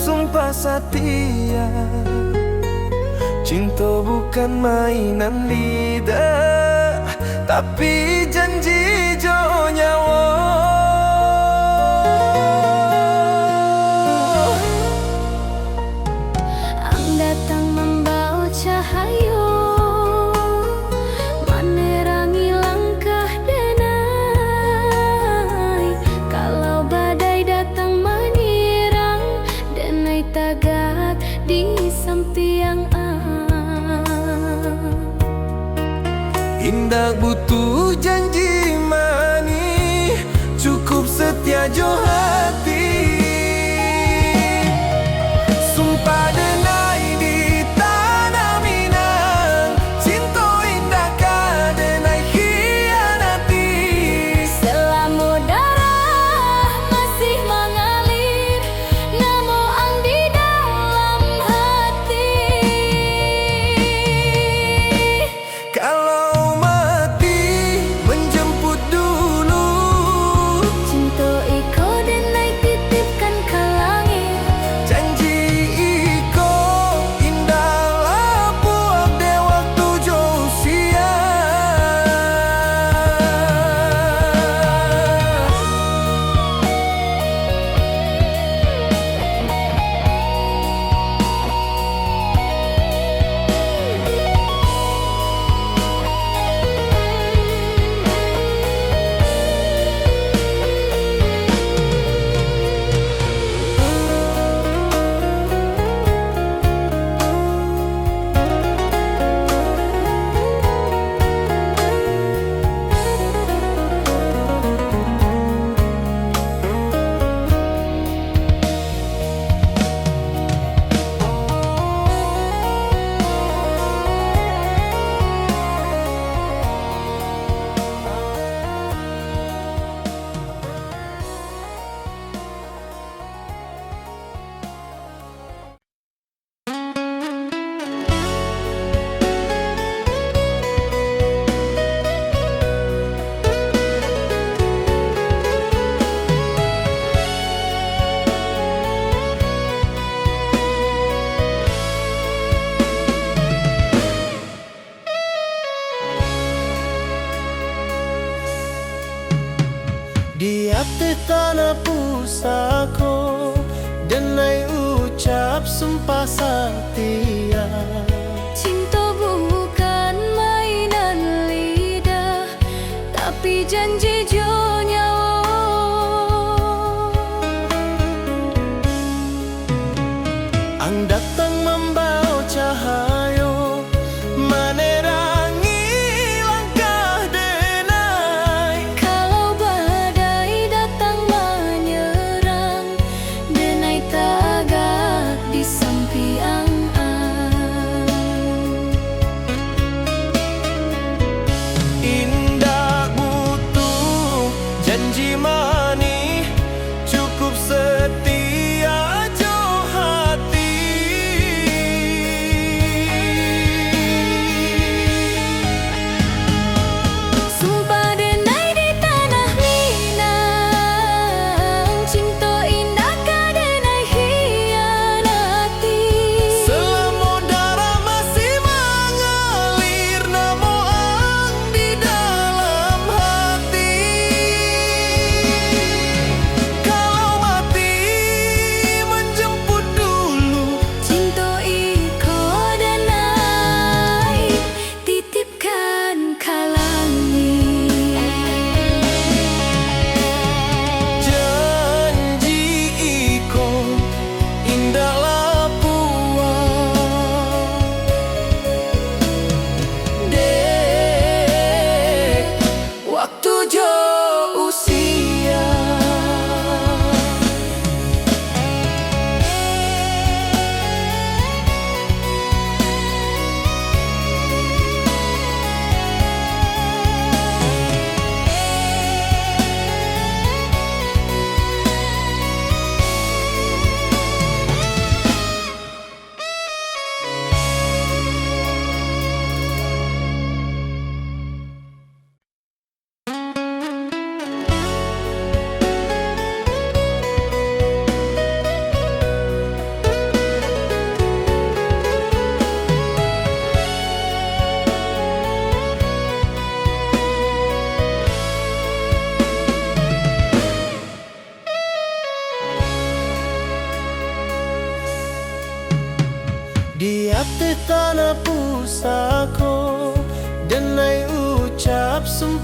sumpah setia. Cinta bukan mainan lidah, tapi janji jo nyawa. Ang datang membawa cahaya, menerangi langkah denai. Kalau badai datang menyerang, denai tagak di samping Indah butuh janji mani, cukup setia jo hati. Sumpah denai di tanah Minang, cinta indah ka denai hianati. selama darah masih mengalir, namo ang di dalam hati. Kalau mati menjemput dulu, Cinta iko denai titipkan ke langit. janji iko indah buat de waktu jo usia. Di hati tanah pusako, denai ucap sumpah setia. Cinta bukan mainan lidah, tapi janji jo nyawa. Ang datang membawa cahaya, menerangi langkah denai. Kalau badai datang menyerang, denai tagak di samping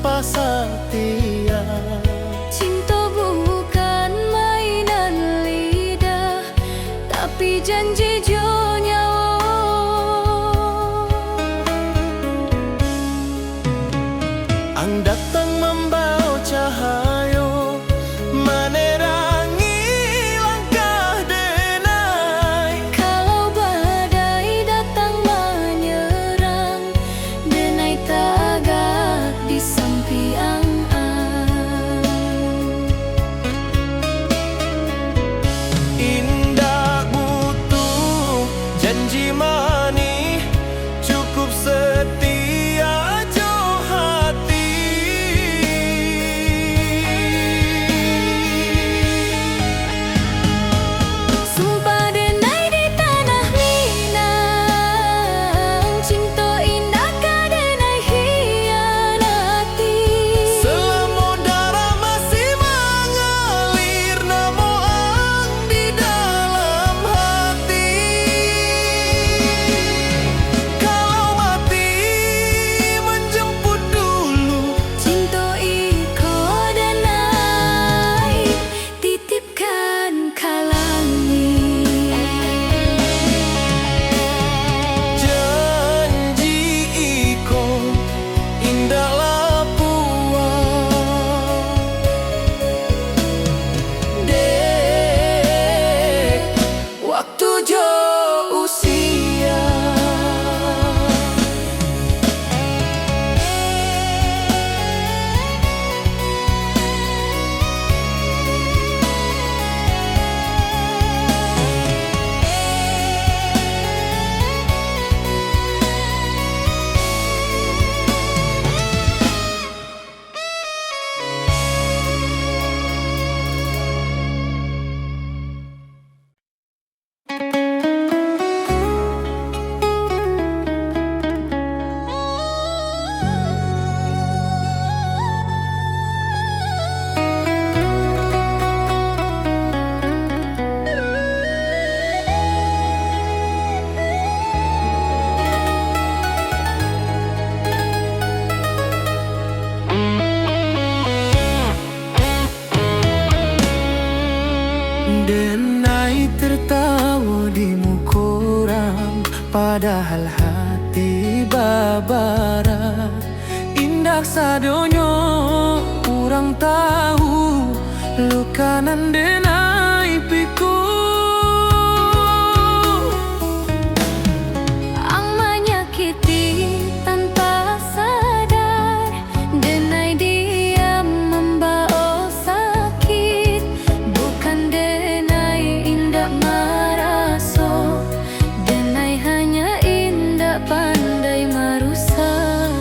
sumpah setia. Cinta bukan mainan lidah, tapi janji jo nyawa. Ang datang membawa cahaya, menerangi langkah denai. Kalau badai datang menyerang, denai tagak di samping Indah butuh janji manis, cukup setia jo hati. Sumpah denai di tanah Minang, cinta indah ka denai hianati. Selama darah masih mengalir, namo ang di dalam hati. Kalau mati menjemput dulu, Cinta iko denai, titipkan kalangi. janji iko indah lapuan. Dek, waktu jo usia. Denai tertawa di mukoram, padahal hati babara. Indah sadonyo kurang tahu, lukanan denai piku. Ang menyakiti tanpa sadar, denai diam membawa sakit. Bukan denai indah maraso, denai hanya indah pandai marusak.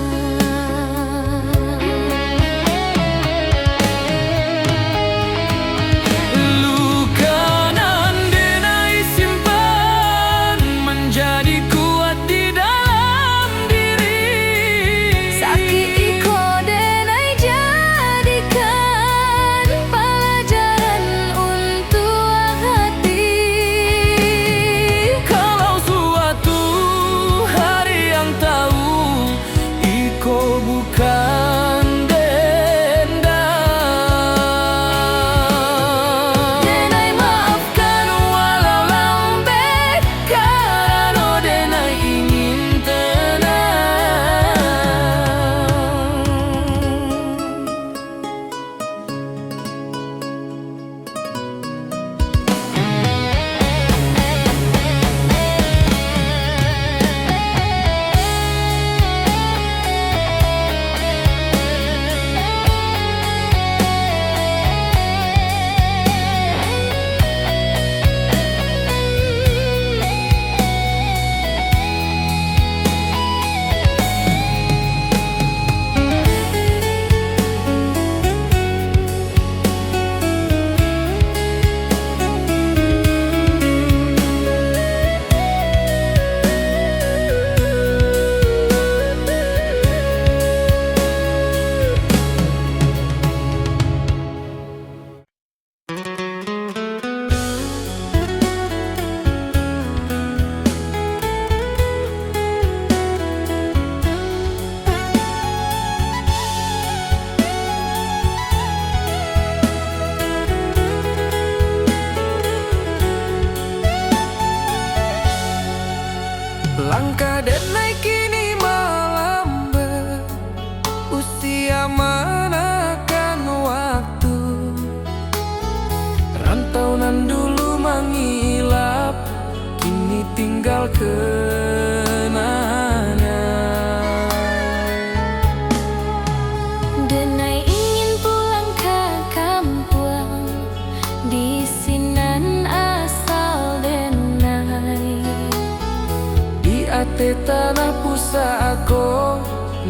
saat ko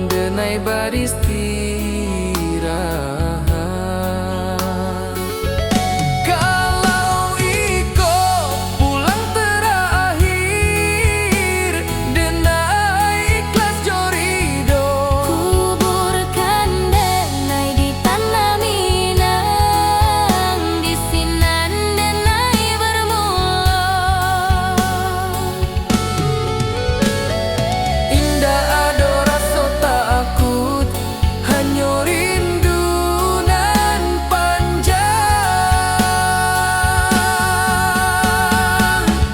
denai beristirahat. Kalau iko pulang terakhir denai ikhlas jorido, kuburkan denai di tanah Minang, di sinan denai bermula. indah ado rasa takut, hanya rindu nan panjang.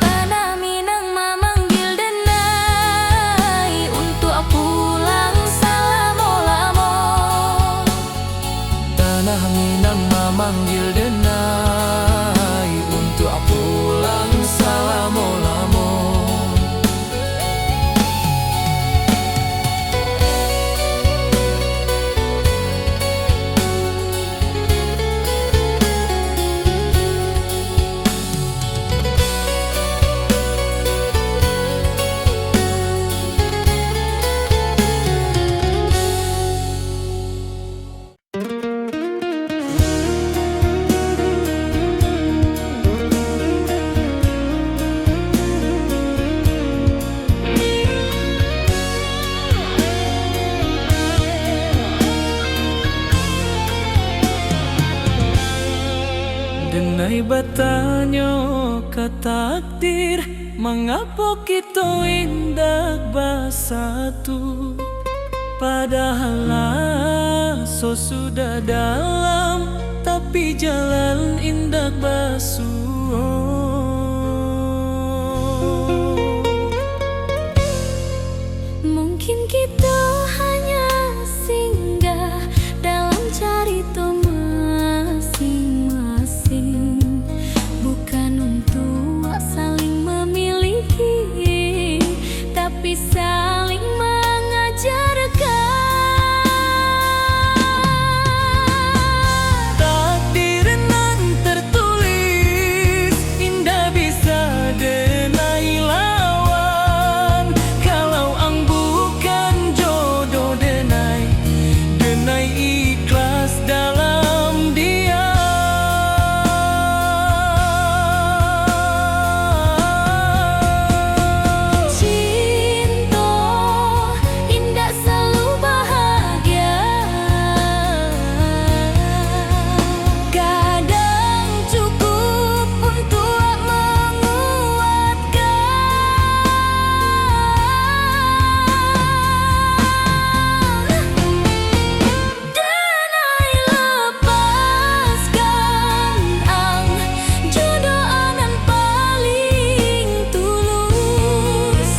Tanah Minang memanggil denai untuk pulang selama-lama. Tanah Minang memanggil denai untuk pulang selama-lama. Denai bertanya ke takdir, mengapa kita indah bersatu? Padahal so sudah dalam, tapi jalan indah basuh. Mungkin kita hanya singgah dalam cerita masing-masing, bukan untuk saling memiliki, tapi saling mengajarkan. Takdir nan tertulis indah bisa denai lawan. Kalau ang bukan jodoh denai, denai ikhlas dalam dia. Cinta indah selalu bahagia, kadang cukup untuk menguatkan. Denai lepaskan ang jodoh anan paling tulus.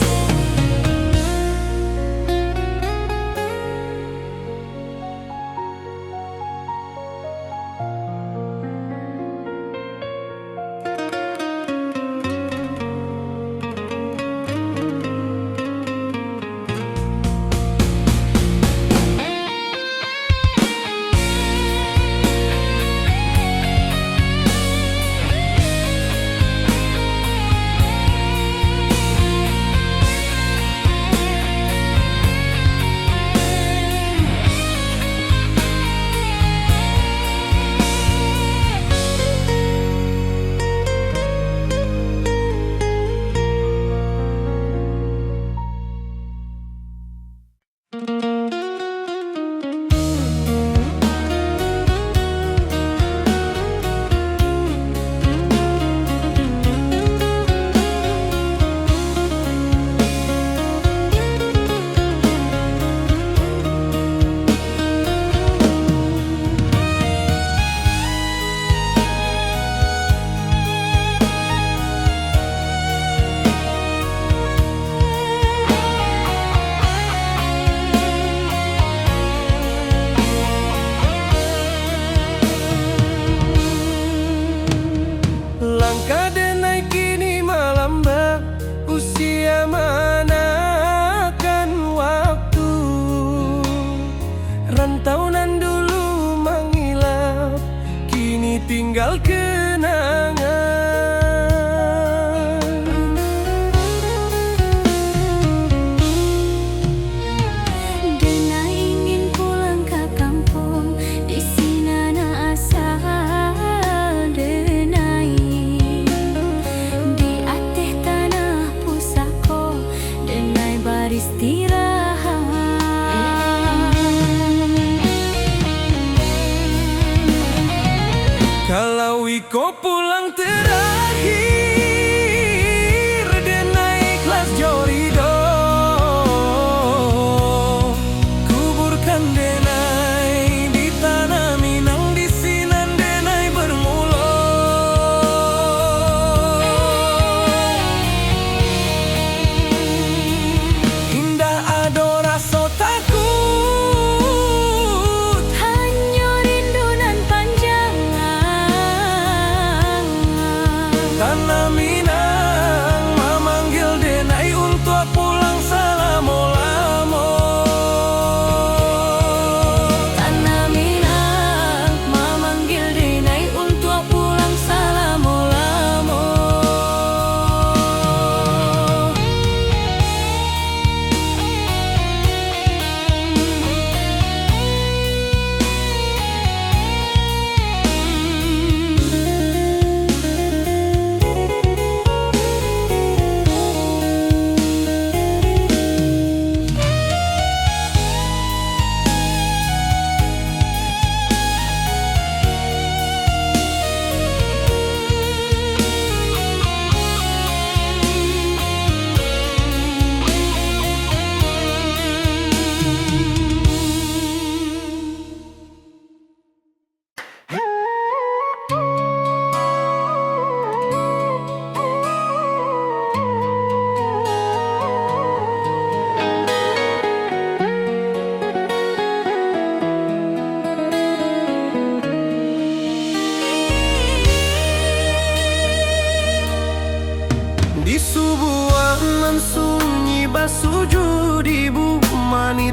Langkah denai kini melambat, usia manakan waktu. Rantau nan dulu mengilap, kini tinggal kenangan.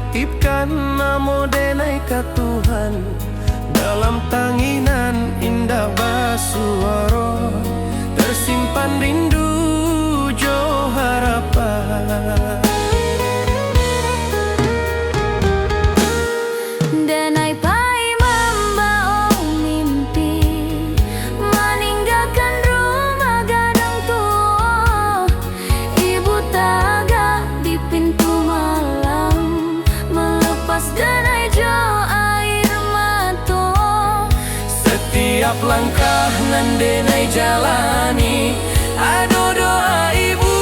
titipkan namo denai ka Tuhan, dalam tanginan indah basuara tersimpan rindu jo harapan. Denai pai membawa mimpi, meninggalkan rumah gadang tua. Ibu taga di pintu malam, melepas denai jo air mata. Setiap langkah nan denai jalani, ado doa ibu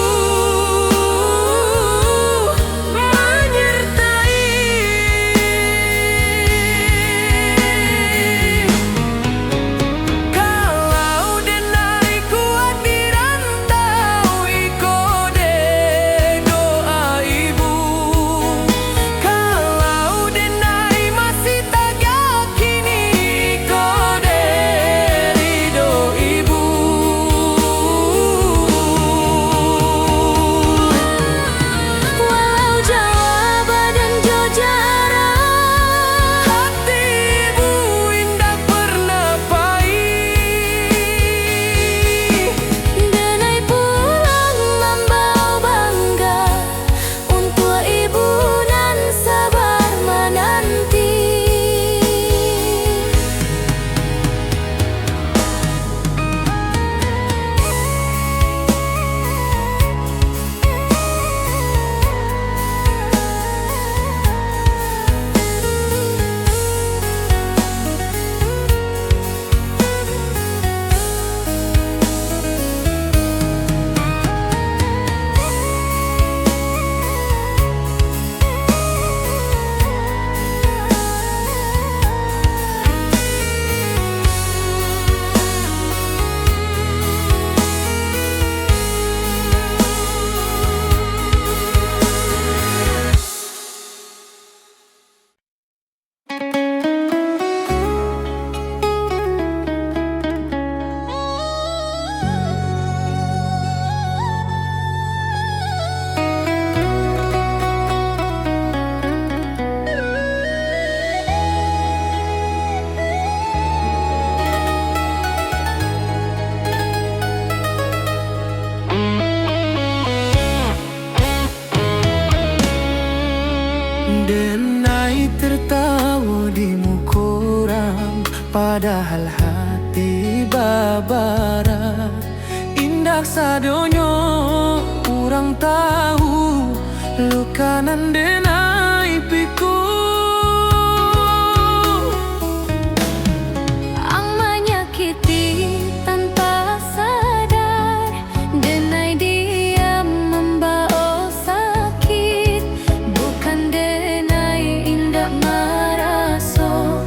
denai tertawa di mukoram, padahal hati babara. Indah sadonyo kurang tahu, lukanan denai piku. Ang menyakiti tanpa sadar, denai diam membawa sakit. Bukan denai indah maraso,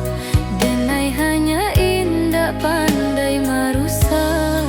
denai hanya indah pandai marusak.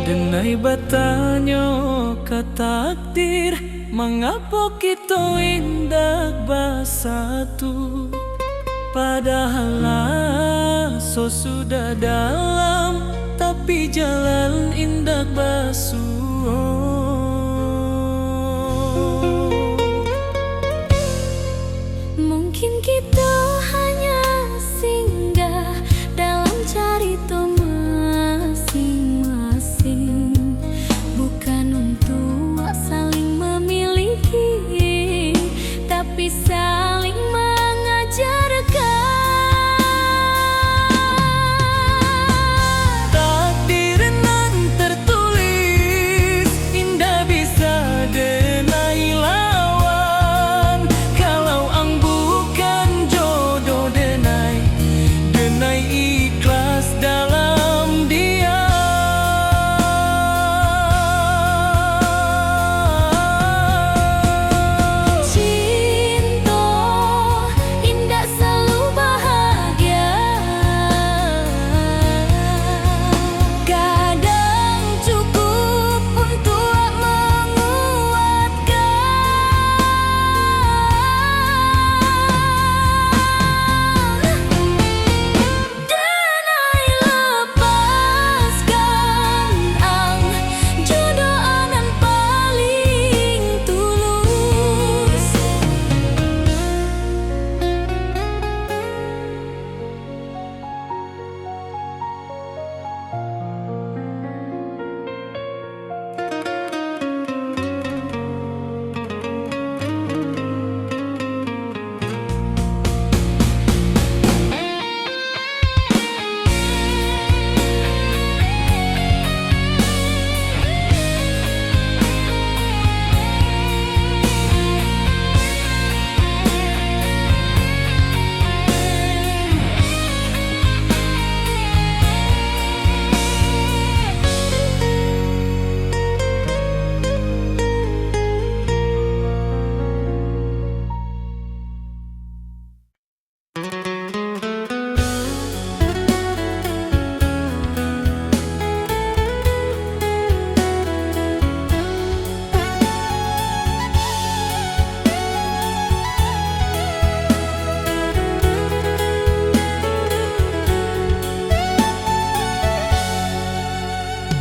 Denai batanyo ka takdir, mengapa kita indah bersatu? Padahal so sudah dalam, tapi jalan indah basuh. Mungkin kita hanya singgah dalam cerita masing-masing, bukan untuk saling memiliki, tapi saling mengajarkan. Takdir nan tertulis indah bisa denai lawan. Kalau ang bukan jodoh denai, denai ikhlas dalam dia. Cinta indah selalu bahagia, kadang cukup untuk menguatkan. Denai lepaskan ang jodoh anan paling tulus.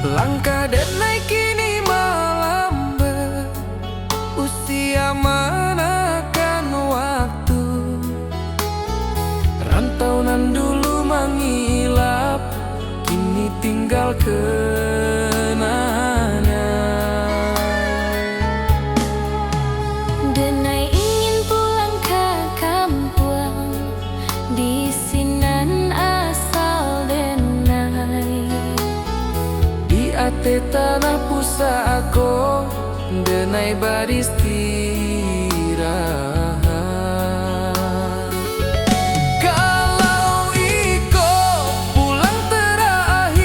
Langkah denai kini melambat, usia manakan waktu. Rantau nan dulu mengilap, kini tinggal kenangan. Denai ingin pulang ke kampung, di sinan asal denai. Di ate tanah pusako, denai beristirahat. Kalau iko pulang terakhir,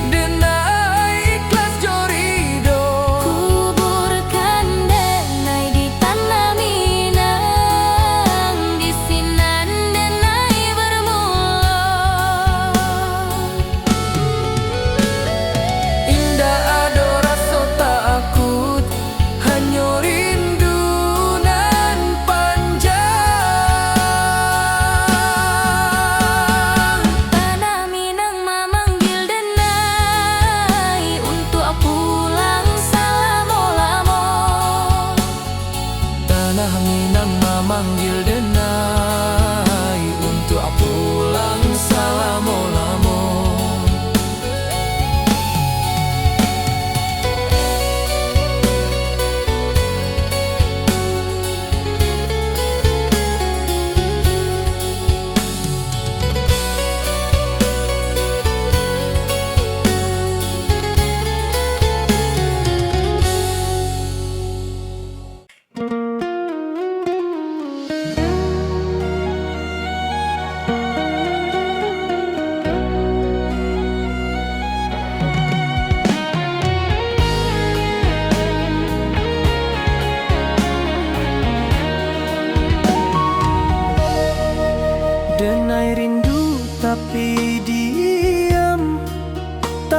denai ikhlas jorido. Kuburkan denai di tanah Minang, di sinan denai bermula. Indah ado rasa takut, hanya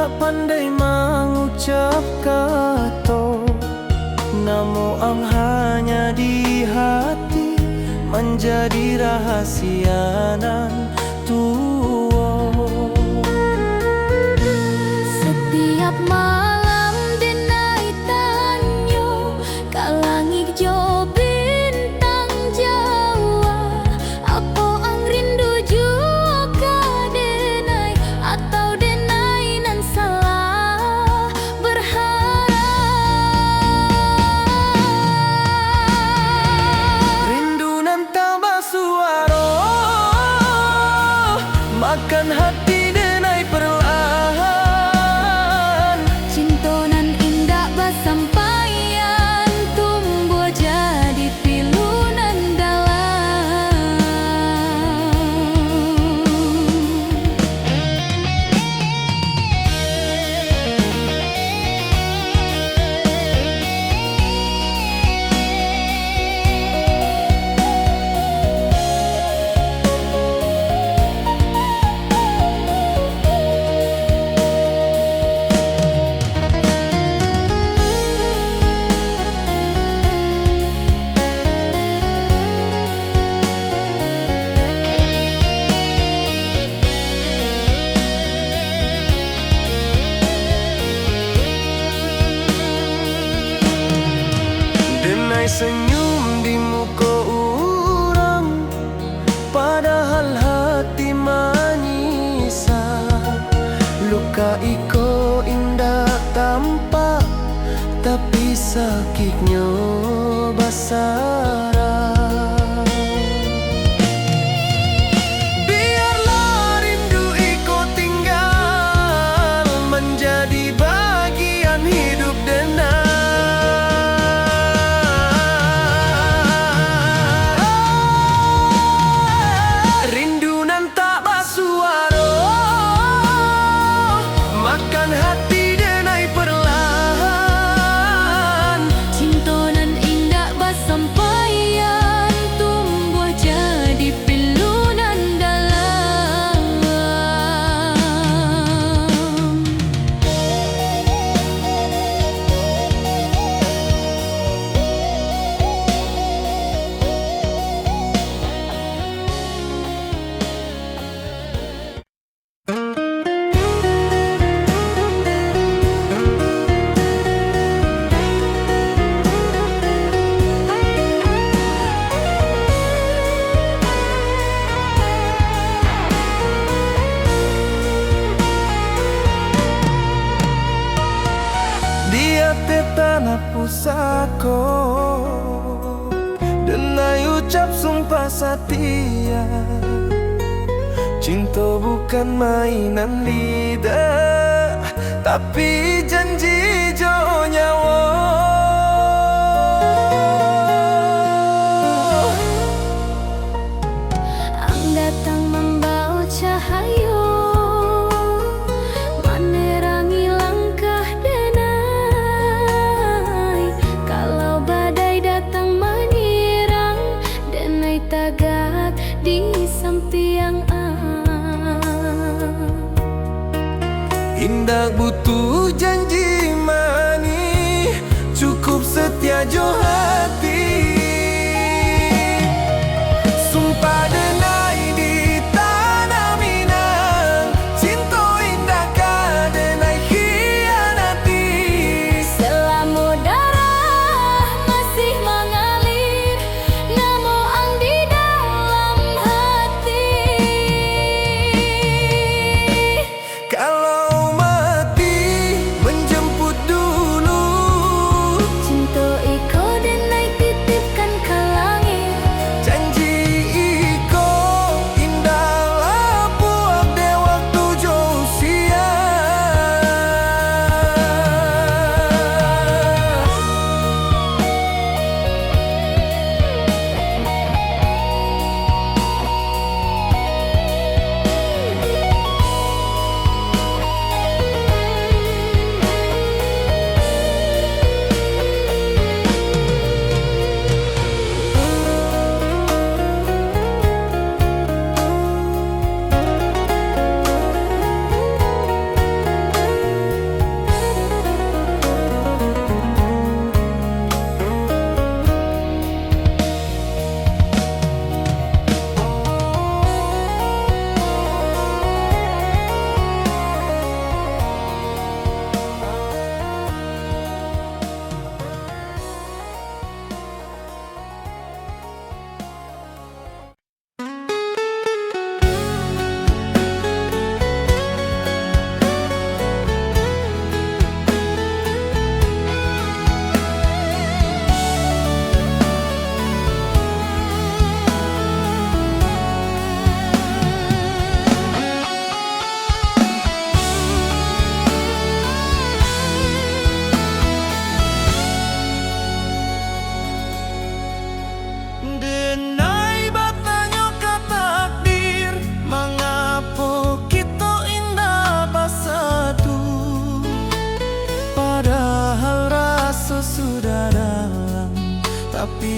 indak pandai mengucap kata, namo ang hanya di hati menjadi rahasia nan tua. Setiap malam denai tanyo kalangit jo bintang Jawa. Apa ang rindu juga denai atau denai nan salah berharap. Rindu nan tambah suara, makan hati denai perlahan. Cinta nan indah basampaian tumbuh jadi pilu nan dalam. Denai senyum di muka orang, padahal hati menyisah. Luka iko indah tampak, tapi sakitnya basara. Biarlah rindu iko tinggal menjadi bagian hidup denai. Rindu nan tak bersuara, makan hati denai perlahan. Cinta nan indah basampaian tumbuh jadi pilu nan dalam. Dia tanah pusako, denai ucap sumpah setia. Cinta bukan mainan lidah, tapi janji jo nyawa. Ang datang membawa cahaya menerangi langkah denai. Kalau badai datang menyerang, denai tagak di samping Indah butuh janji manis, cukup setia jo hati. Sumpah denai di tanah Minang, cinta indah ka denai khianati. selama darah masih mengalir, namo ang di dalam hati. Kalau mati menjemput dulu, Cinta iko denai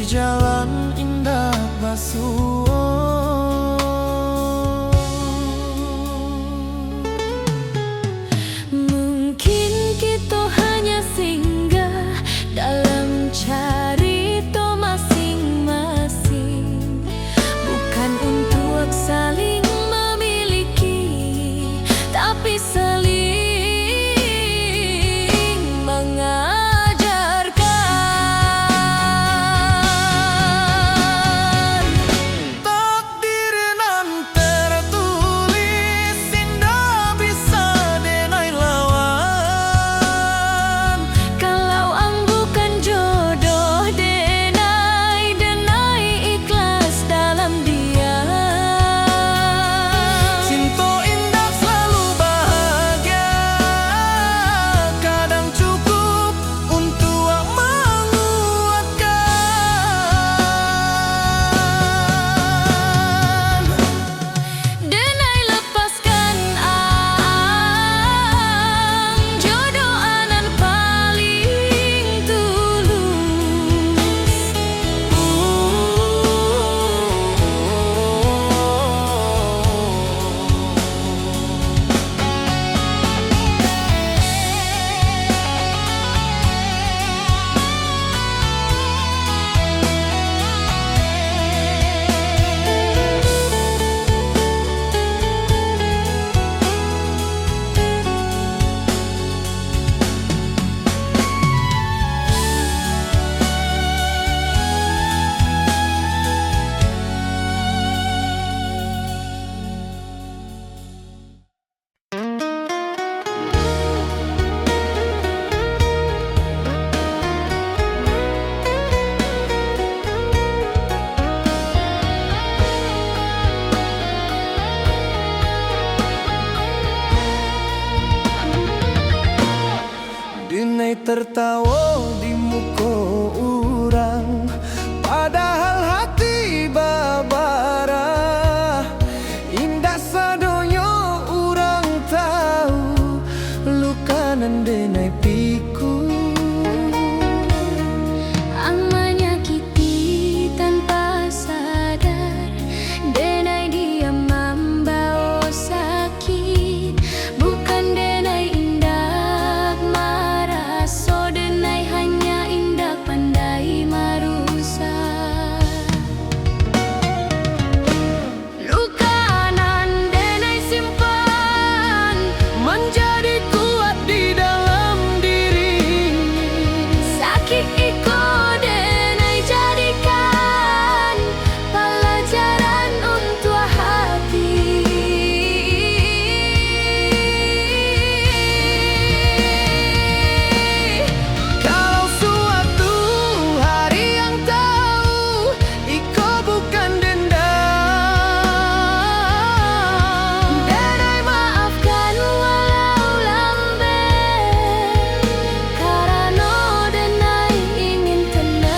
jalan indah basuh. Mungkin kita hanya singgah dalam cerita masing-masing, bukan untuk saling memiliki, tapi saling mengajarkan. Takdir nan tertulis indah bisa denai lawan. Kalau ang bukan jodoh, denai ikhlas dalam dia. Cinta indah selalu bahagia, kadang cukup untuk menguatkan. Denai lepaskan ang jodoh anan paling tulus. Denai tertawa di muka orang, padahal hati babara. Indah sadonya orang tahu, luka nan denai pikul. Ang menyakiti tanpa sadar, denai dia membawa sakit, bukan denai indah marah, so denai hanya indah pandai marusak. Luka nan denai simpan Menjadi kuat di dalam diri. sakit iko denai jadikan pelajaran untuk hati. Kalau suatu hari yang tahu iko bukan dendam, Denai maafkan walau lambat, karena denai ingin tenang.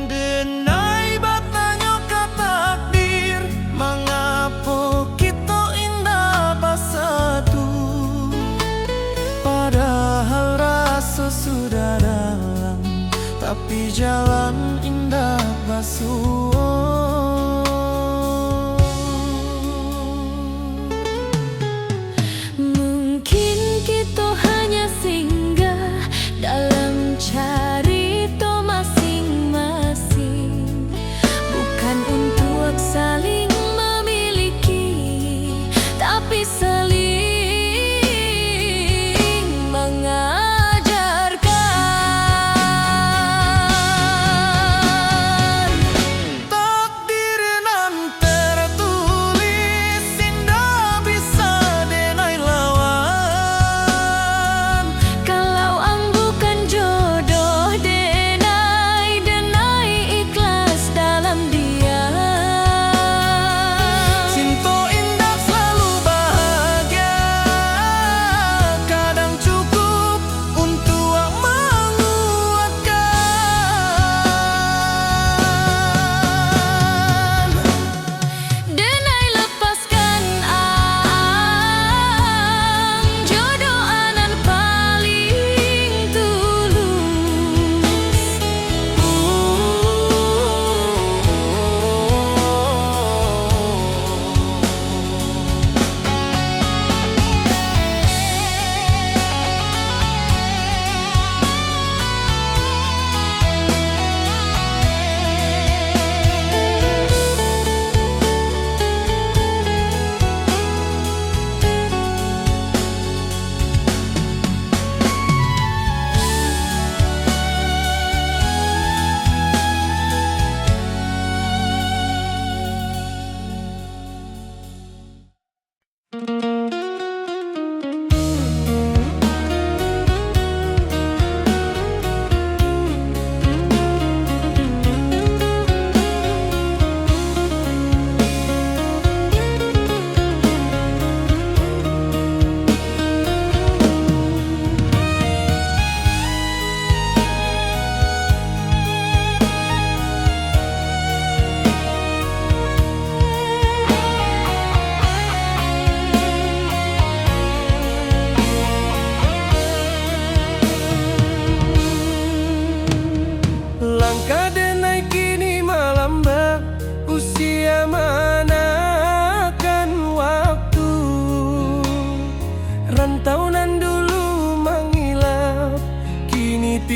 denai batanya ke takdir, mengapa kita indah bersatu, padahal rasa sudah dalam, tapi jalan indah basuh.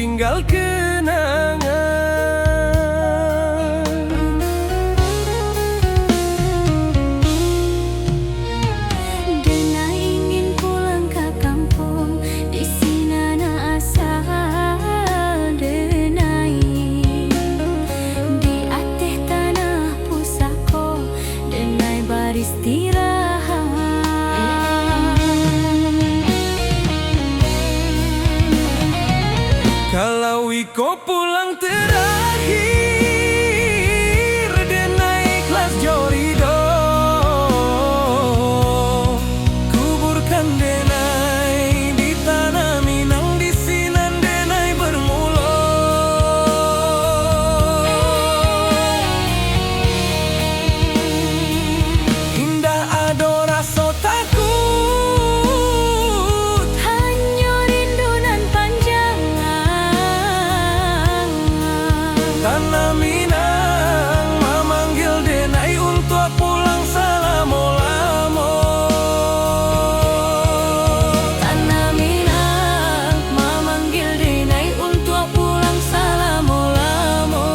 tinggal kenangan. Denai ingin pulang ke kampung, di sini na asal denai. Di atas tanah pusako, denai beristirahat. Kalau Iko pulang terakhir, denai ikhlas jorido. Kuburkan denai di tanah Minang, di sinan denai bermula. Indah ado rasa takut, Hanya rindu nan panjang. tanah Minang memanggil denai untuk pulang selama-lama. Tanah Minang memanggil denai untuk pulang selama-lama.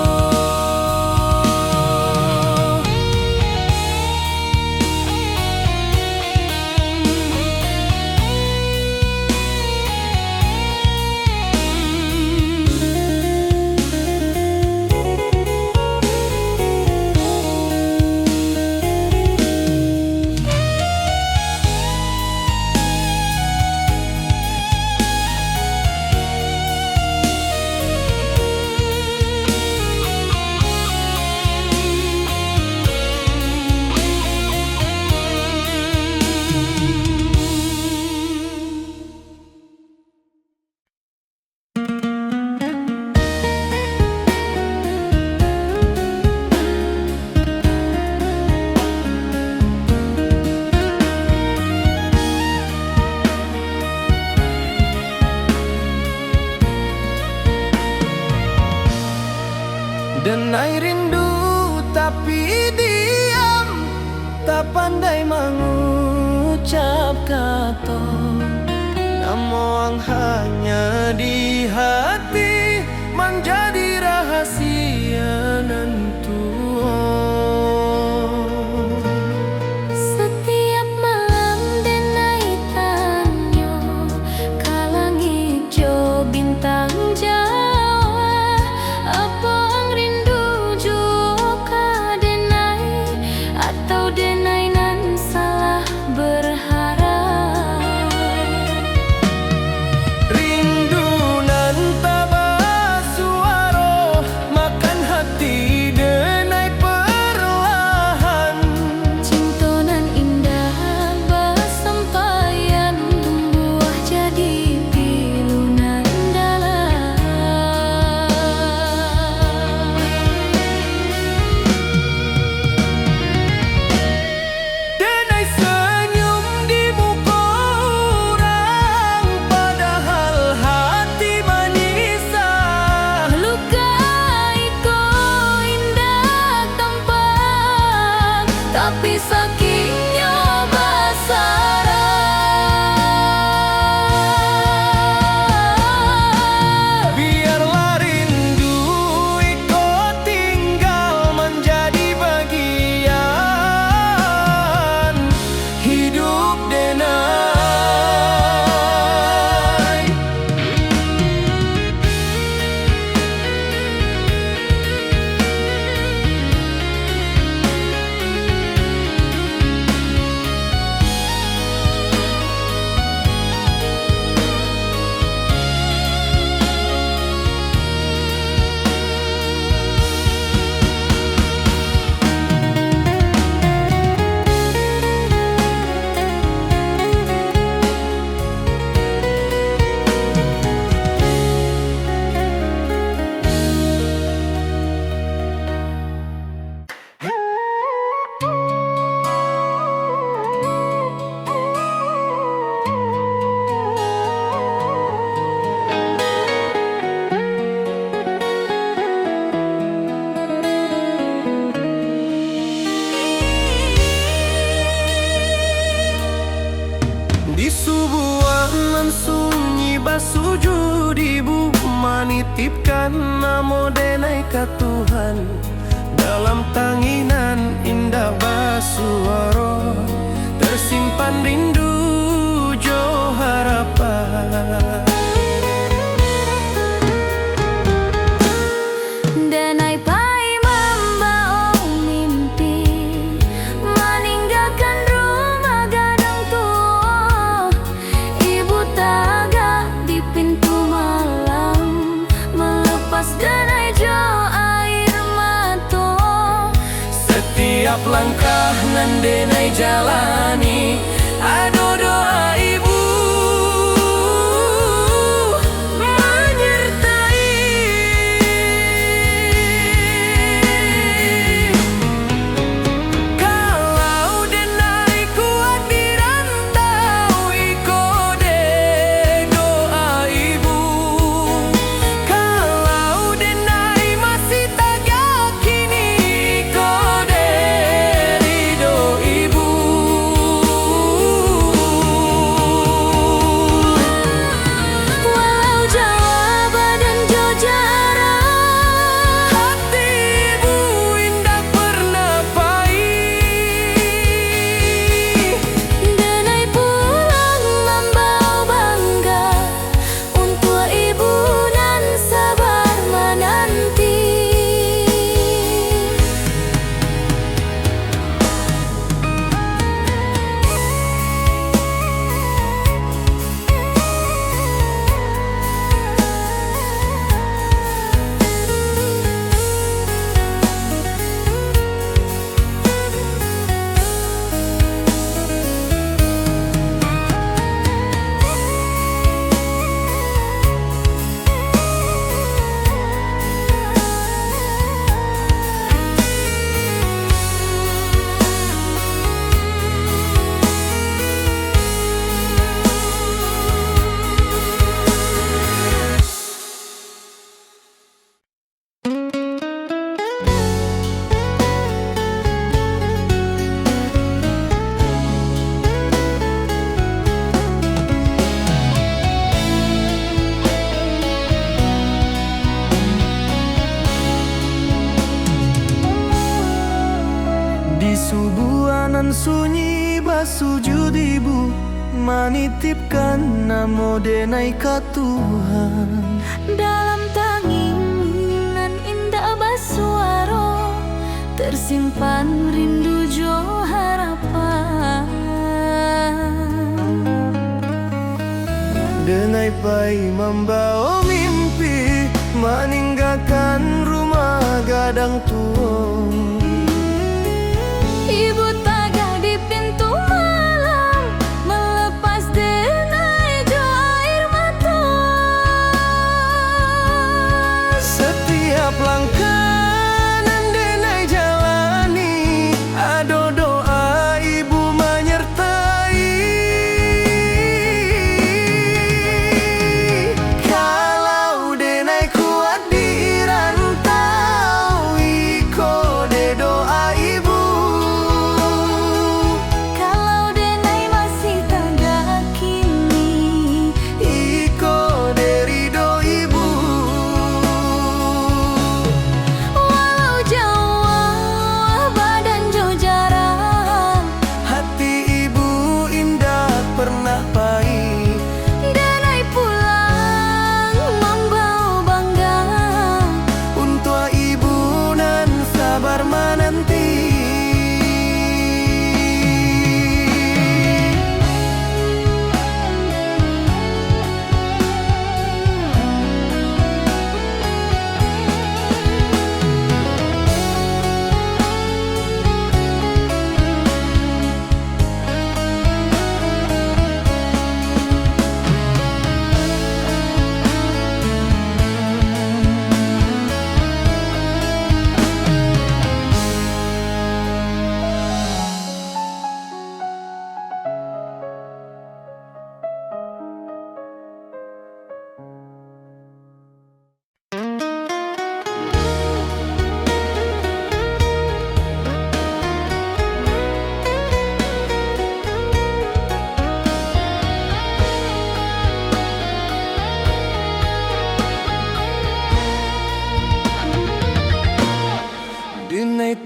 Denai rindu tapi diam, tak pandai mengucap kata. Namun hanya di hati menjadi rahasia nantu. Setiap malam denai tanya, kalang hijau bintang Jawa, apa ang rindu juga denai, atau denai nan salah berharap. Rindu nan tabah suara, makan hati denai perlahan. Cinta nan indah bersampaian, tumbuh jadi pilu nan dalam. Denai senyum di muka orang, padahal hati menyisah. Lukai ko indah tampak, tapi sakitnya basarah. Biarlah rindu Iko tinggal menjadi bagian hidup denai. manitipkan namo denai ka Tuhan. Dalam tanginan indah basuaro tersimpan rindu jo harapan. Denai pai membawa mimpi, meninggalkan rumah gadang tua. Ibu taga di pintu malam, melepas denai jo air mata. Setiap langkah nan denai jalani, ado doa ibu di subuhanan sunyi basujud ibu, manitipkan namo denai ka Tuhan. Dalam tanginan indah basuaro tersimpan rindu jo harapan. Denai pai membawa mimpi, meninggalkan rumah gadang tua. Ibu taga di pintu malam, melepas denai jo air mata. Setiap langkah nan denai jalani, ado doa ibu menyertai. Kalau denai kuat di rantau, iko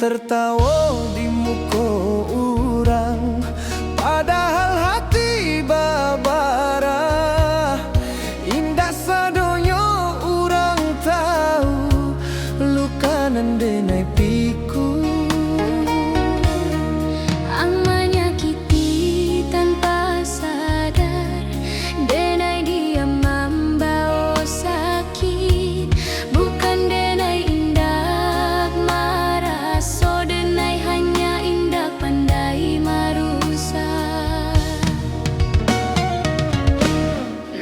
tertawa di muka orang, padahal hati babara. Indah sadonyo orang tahu luka nan denai piku. Ang menyakiti tanpa sadar, denai dia membawa sakit. Bukan denai indah marah, so denai hanya indah pandai marusak.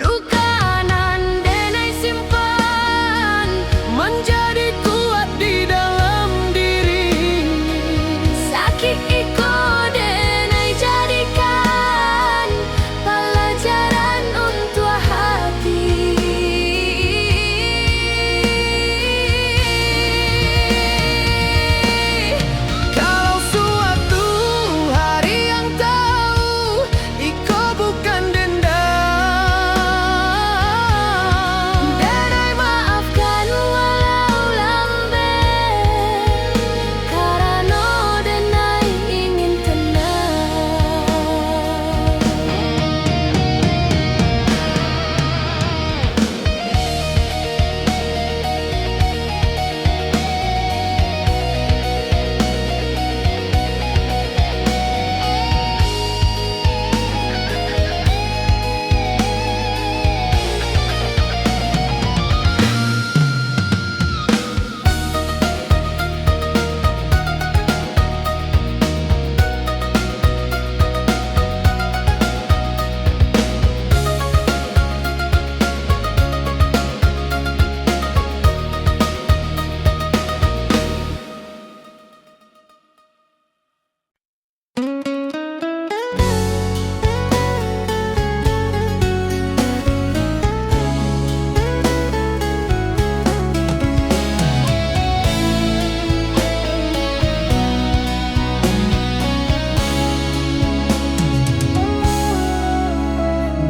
Luka nan denai simpan Menjadi kuat di dalam diri. sakit iko denai jadikan pelajaran untuk hati. Kalau suatu hari yang tahu iko bukan dendam, Denai maafkan walau lambat, karena denai ingin tenang.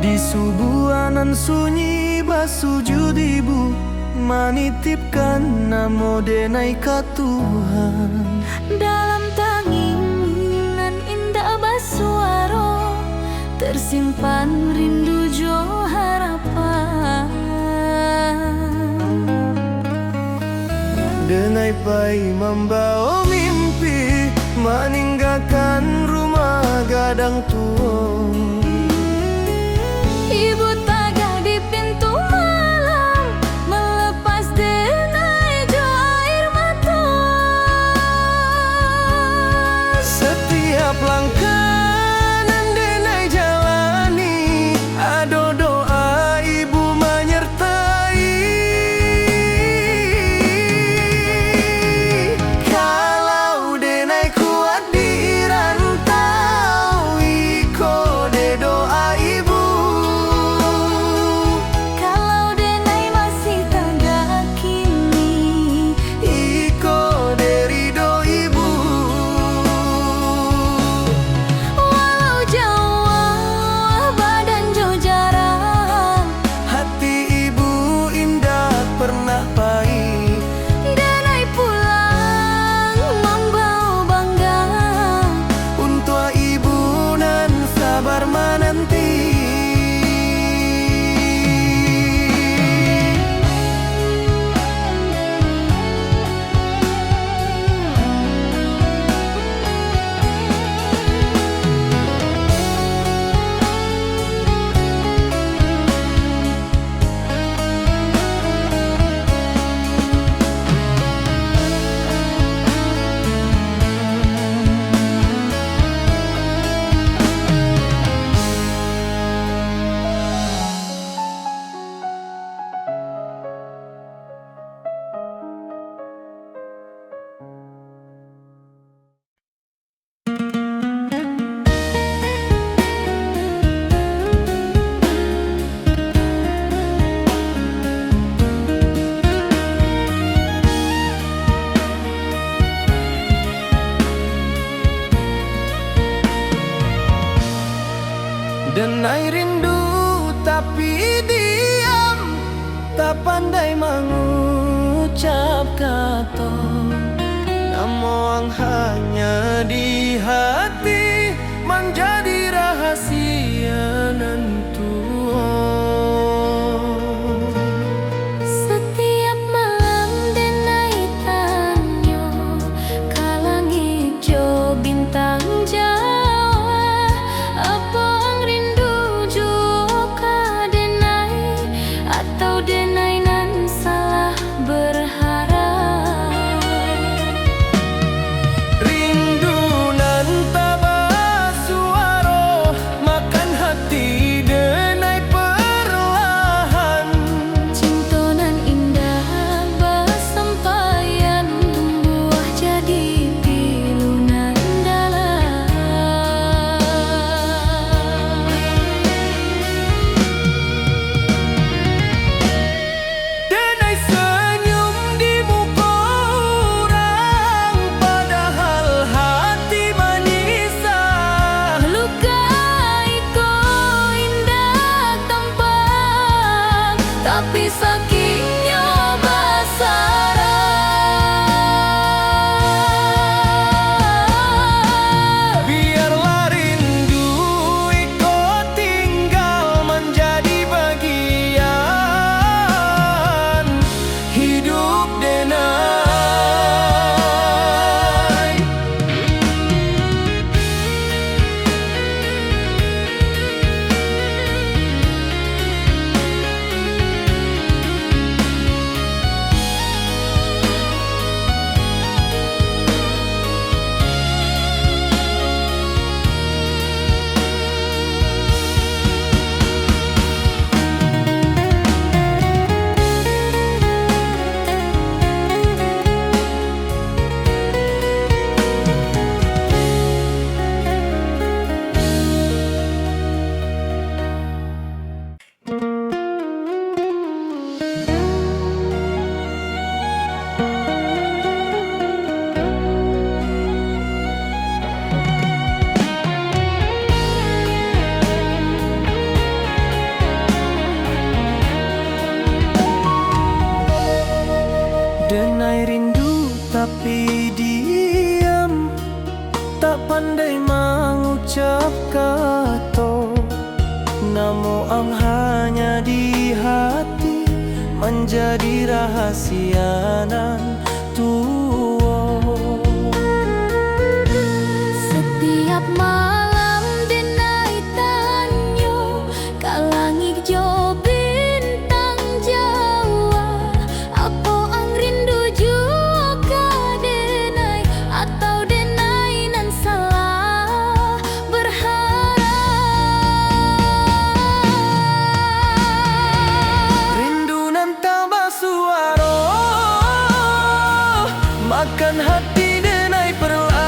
Di subuhanan sunyi basujud ibu, menitipkan namo denai ka Tuhan. Dalam tanginan indah basuaro, tersimpan rindu jo harapan. Denai pai membawa mimpi, meninggalkan rumah gadang tua. Ibu tagah di pintu malam, melepas denai jo air mata. Setiap langkah nan denai jalani, ado doa ibu menyertai. Kalau denai kuat di rantau, iko de doa ibu. Kalau denai masih tagah kini, Iko de ridho ibu. walau jauh badan jo jarang, Hati ibu indah pernah pahit. denai pulang membawa bangga. Untuk ibu nan sabar menanti. Denai rindu tapi diam, tak pandai mengucap kata. Namo ang hanya di hati, menjadi rahasia nan tuo. Setiap malam denai tanyo kalang hijau bintang Jawa. Apa ang rindu juga denai atau denai nan salah berharap. Rindu nan tabasuaro makan hati denai perlahan. Cinta nan indah bersampaian tumbuh jadi pilu nan dalam. Denai senyum di muka orang, padahal hati menyisah. Lukai ko indah tampak, tapi sakitnya basarah. Biarlah rindu ikut tinggal menjadi bagian hidup denai. Denai rindu tapi diam, tak pandai mengucap kata. Namo ang hanya di hati, menjadi rahasia nan tuo. Setiap malam denai tanyo kalang hijau bintang Jawa. Apa ang rindu juga denai atau denai nan salah berharap. Rindu nan tabasuaro makan hati denai perlahan.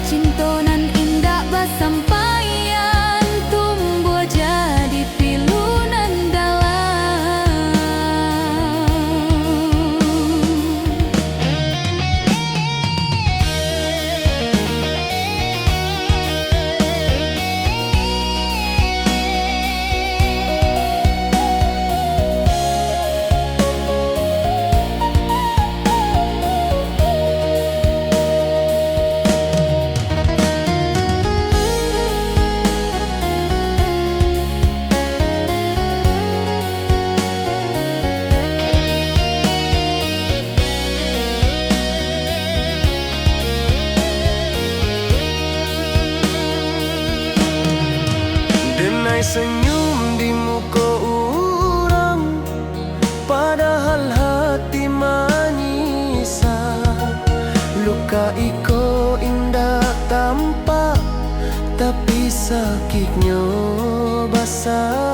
Cinta nan indah bersampaian tumbuh jadi pilu nan dalam. Denai senyum di muka orang, padahal hati menyisah. Luka iko indah tampak, tapi sakitnya basah.